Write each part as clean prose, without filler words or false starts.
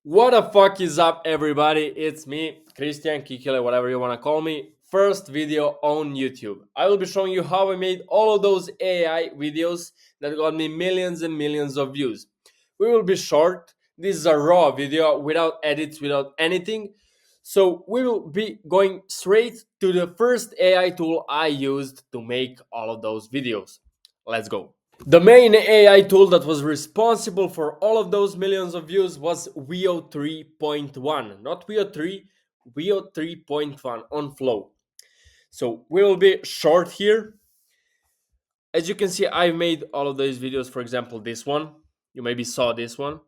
What the fuck is up, everybody? It's me, Christian Kikile, whatever you want to call me. First video on YouTube. I will be showing you how I made all of those AI videos that got me millions and millions of views. We will be short. This is a raw video without edits, without anything. So we will be going straight to the first AI tool I used to make all of those videos. Let's go. The main AI tool that was responsible for all of those millions of views was Veo 3.1, not Veo 3, Veo 3.1 on Flow. So we will be short here. As you can see, I've made all of those videos. For example, this one. You maybe saw this one.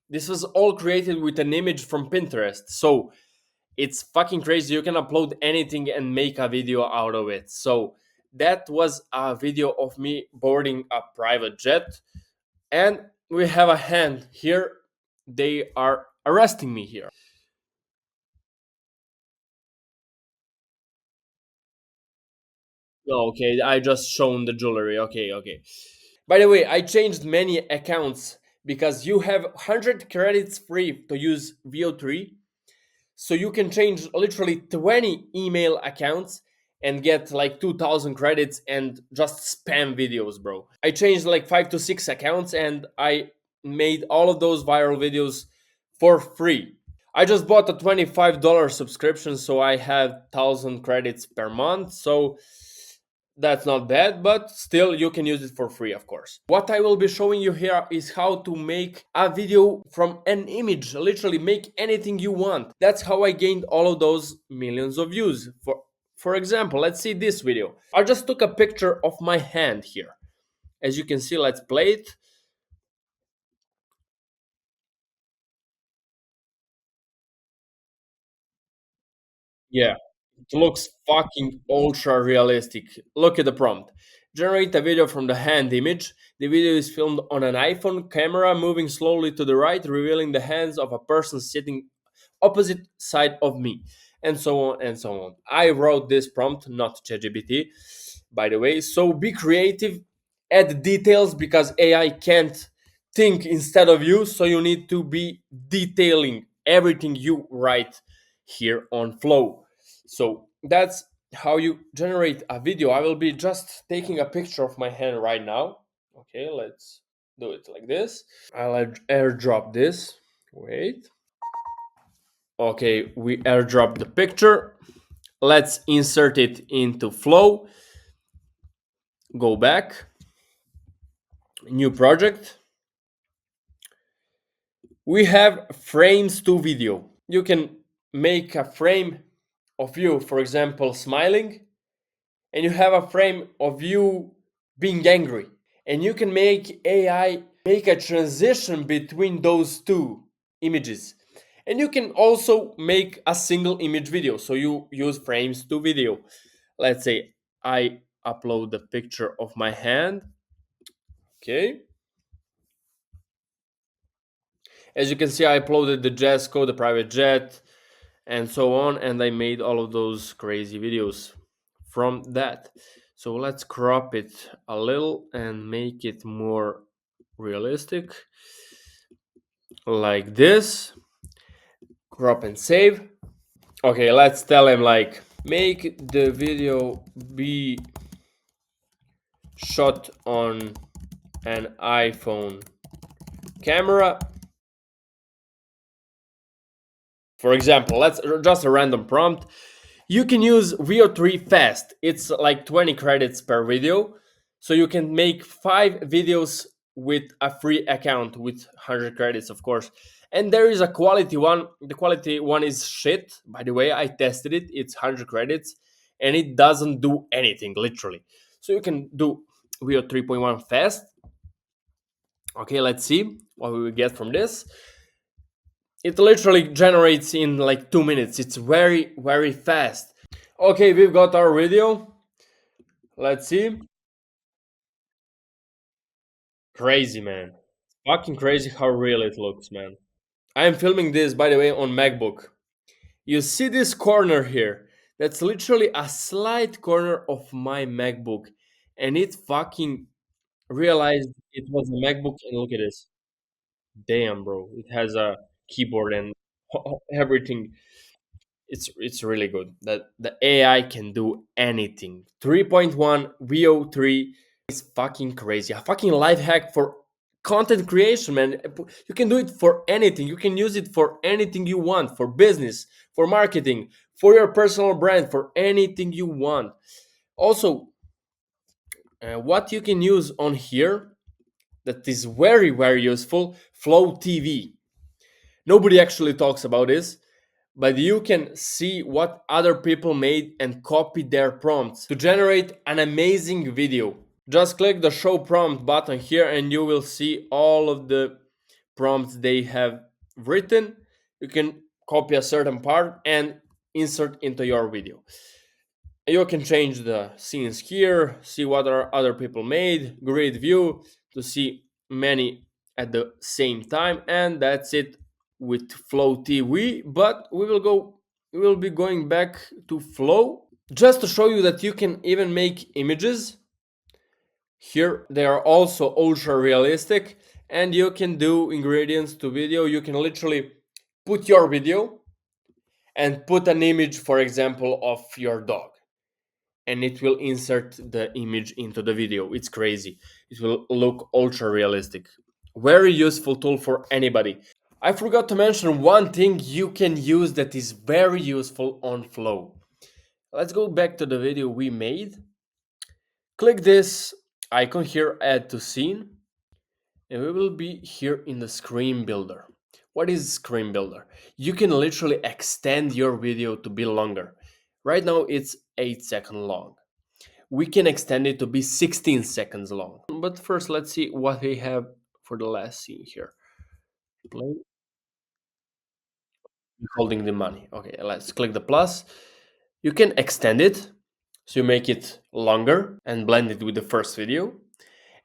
This was all created with an image from Pinterest. So it's fucking crazy. You can upload anything and make a video out of it. So that was a video of me boarding a private jet. And we have a hand here. They are arresting me here. Okay, I just shown the jewelry. Okay, okay. By the way, I changed many accounts because you have 100 credits free to use VO3. So you can change literally 20 email accounts and get like 2000 credits and just spam videos, bro. I changed like 5 to 6 accounts and I made all of those viral videos for free. I just bought a $25 subscription, so I have 1000 credits per month. So that's not bad, but still you can use it for free, of course. What I will be showing you here is how to make a video from an image, literally make anything you want. That's how I gained all of those millions of views. For example, let's see this video. I just took a picture of my hand here. As you can see, let's play it. Yeah, it looks fucking ultra realistic. Look at the prompt. Generate a video from the hand image. The video is filmed on an iPhone camera moving slowly to the right, revealing the hands of a person sitting opposite side of me. And so on and so on. I wrote this prompt, not ChatGPT, by the way. So be creative, add details because AI can't think instead of you. So you need to be detailing everything you write here on Flow. So that's how you generate a video. I will be just taking a picture of my hand right now. Okay, let's do it like this. I'll airdrop this. Wait. Okay, we airdrop the picture. Let's insert it into Flow. Go back. New project. We have frames to video. You can make a frame of you, for example, smiling, and you have a frame of you being angry. And you can make AI make a transition between those two images. And you can also make a single image video. So you use frames to video. Let's say I upload the picture of my hand. Okay. As you can see, I uploaded the Jesco, the private jet, and so on. And I made all of those crazy videos from that. So let's crop it a little and make it more realistic like this. Crop and save. Okay, let's tell him like make the video be shot on an iPhone camera. For example, let's just a random prompt. You can use VO3 fast. It's like 20 credits per video. So you can make 5 videos with a free account with 100 credits, of course. And there is a quality one. The quality one is shit. By the way, I tested it. It's 100 credits and it doesn't do anything, literally. So you can do VO 3.1 fast. Okay, let's see what we will get from this. It literally generates in like 2 minutes. It's very, very fast. Okay, we've got our video. Let's see. Crazy, man. Fucking crazy how real it looks, man. I am filming this, by the way, on MacBook. You see this corner here? That's literally a slight corner of my MacBook. and it fucking realized it was a MacBook. And look at this, damn, bro, it has a keyboard and everything. It's really good that the AI can do anything. 3.1 VO3 is fucking crazy. A fucking life hack for content creation, man. You can do it for anything. You can use it for anything you want, for business, for marketing, for your personal brand, for anything you want. Also, what you can use on here that is very, very useful, Flow TV. Nobody actually talks about this, but you can see what other people made and copy their prompts to generate an amazing video. Just click the show prompt button here and you will see all of the prompts they have written. You can copy a certain part and insert into your video. You can change the scenes here, see what are other people made, grid view to see many at the same time, and that's it with Flow TV. But we will be going back to Flow just to show you that you can even make images. Here they are also ultra realistic, and you can do ingredients to video. You can literally put your video and put an image, for example, of your dog, and it will insert the image into the video. It's crazy. It will look ultra realistic. Very useful tool for anybody. I forgot to mention one thing you can use that is very useful on Flow. Let's go back to the video we made. Click this icon here, add to scene, and we will be here in the screen builder. What is screen builder? You can literally extend your video to be longer. Right now it's 8 seconds long. We can extend it to be 16 seconds long. But first, let's see what we have for the last scene here. Play, holding the money. Okay, let's click the plus. You can extend it, so you make it longer and blend it with the first video.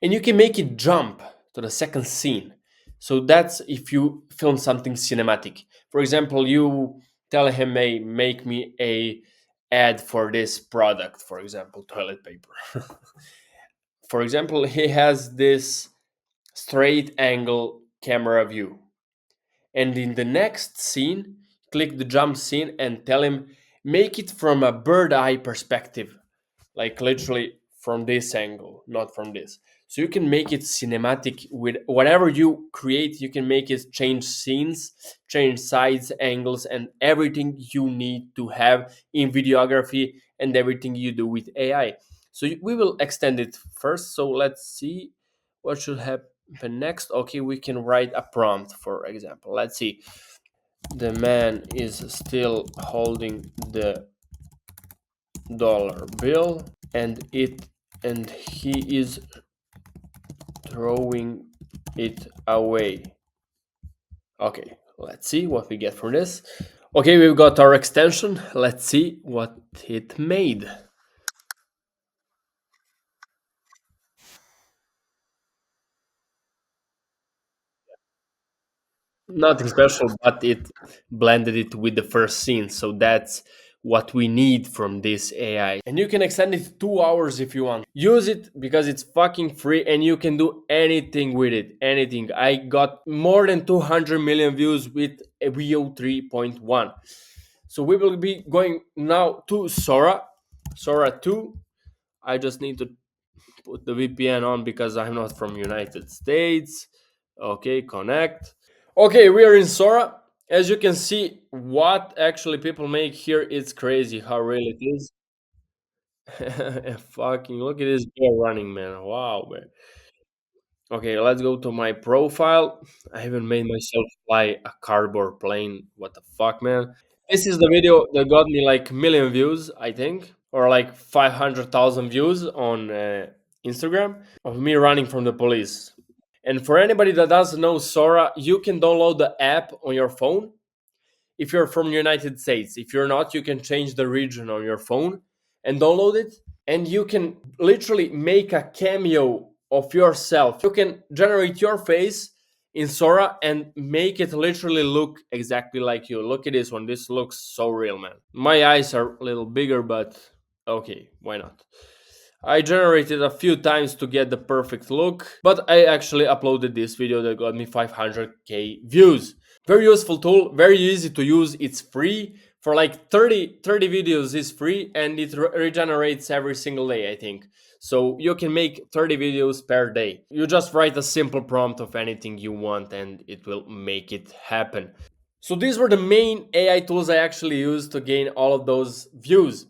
And you can make it jump to the second scene. So that's if you film something cinematic. For example, you tell him, hey, make me a ad for this product, for example, toilet paper. For example, he has this straight angle camera view. And in the next scene, click the jump scene and tell him, make it from a bird eye perspective, like literally from this angle, not from this. So you can make it cinematic with whatever you create. You can make it change scenes, change sides, angles, and everything you need to have in videography and everything you do with AI. So we will extend it first. So let's see what should happen next. Okay, we can write a prompt, for example. Let's see. The man is still holding the dollar bill and he is throwing it away. Okay, let's see what we get from this. Okay, we've got our extension. Let's see what it made. Nothing special, but it blended it with the first scene. So that's what we need from this AI. And you can extend it 2 hours if you want. Use it because it's fucking free and you can do anything with it. Anything. I got more than 200 million views with a VO 3.1. So we will be going now to Sora. Sora 2. I just need to put the VPN on because I'm not from United States. Okay, connect. Okay, we are in Sora. As you can see, what actually people make here, it's crazy how real it is. Fucking look at this guy running, man. Wow, man. Okay, let's go to my profile. I even made myself fly a cardboard plane. What the fuck, man? This is the video that got me like million views, I think, or like 500,000 views on Instagram of me running from the police. And for anybody that doesn't know Sora, you can download the app on your phone if you're from the United States. If you're not, you can change the region on your phone and download it. And you can literally make a cameo of yourself. You can generate your face in Sora and make it literally look exactly like you. Look at this one. This looks so real, man. My eyes are a little bigger, but okay, why not? I generated a few times to get the perfect look, but I actually uploaded this video that got me 500k views. Very useful tool, very easy to use, it's free. For like 30 videos is free and it regenerates every single day, I think. So you can make 30 videos per day. You just write a simple prompt of anything you want and it will make it happen. So these were the main AI tools I actually used to gain all of those views.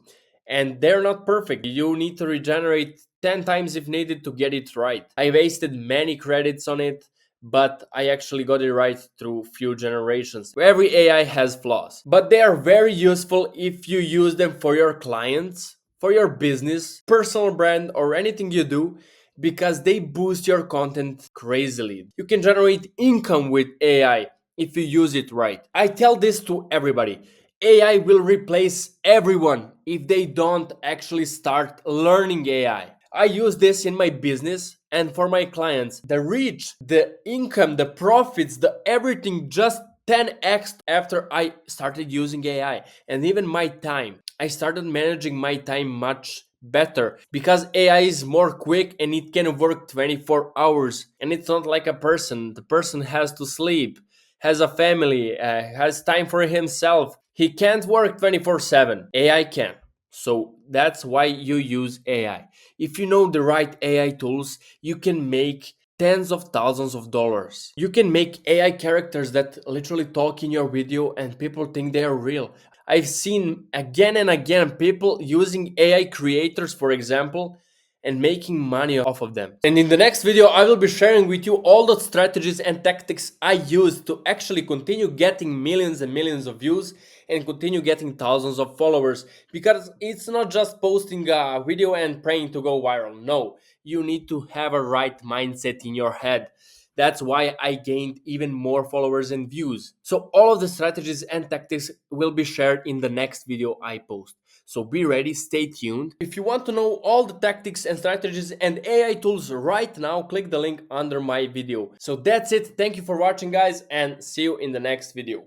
And they're not perfect. You need to regenerate 10 times if needed to get it right. I wasted many credits on it, but I actually got it right through few generations. Every AI has flaws, but they are very useful if you use them for your clients, for your business, personal brand, or anything you do, because they boost your content crazily. You can generate income with AI if you use it right. I tell this to everybody. AI will replace everyone if they don't actually start learning AI. I use this in my business and for my clients. The reach, the income, the profits, the everything just 10x after I started using AI, and even my time. I started managing my time much better because AI is more quick and it can work 24 hours, and it's not like a person. The person has to sleep, has a family, has time for himself. He can't work 24/7. AI can. So that's why you use AI. If you know the right AI tools, you can make tens of thousands of dollars. You can make AI characters that literally talk in your video and people think they are real. I've seen again and again people using AI creators, for example, and making money off of them. And in the next video, I will be sharing with you all the strategies and tactics I use to actually continue getting millions and millions of views and continue getting thousands of followers. Because it's not just posting a video and praying to go viral. No, you need to have a right mindset in your head. That's why I gained even more followers and views. So all of the strategies and tactics will be shared in the next video I post. So be ready, stay tuned. If you want to know all the tactics and strategies and AI tools right now, click the link under my video. So that's it. Thank you for watching, guys, and see you in the next video.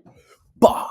Bye!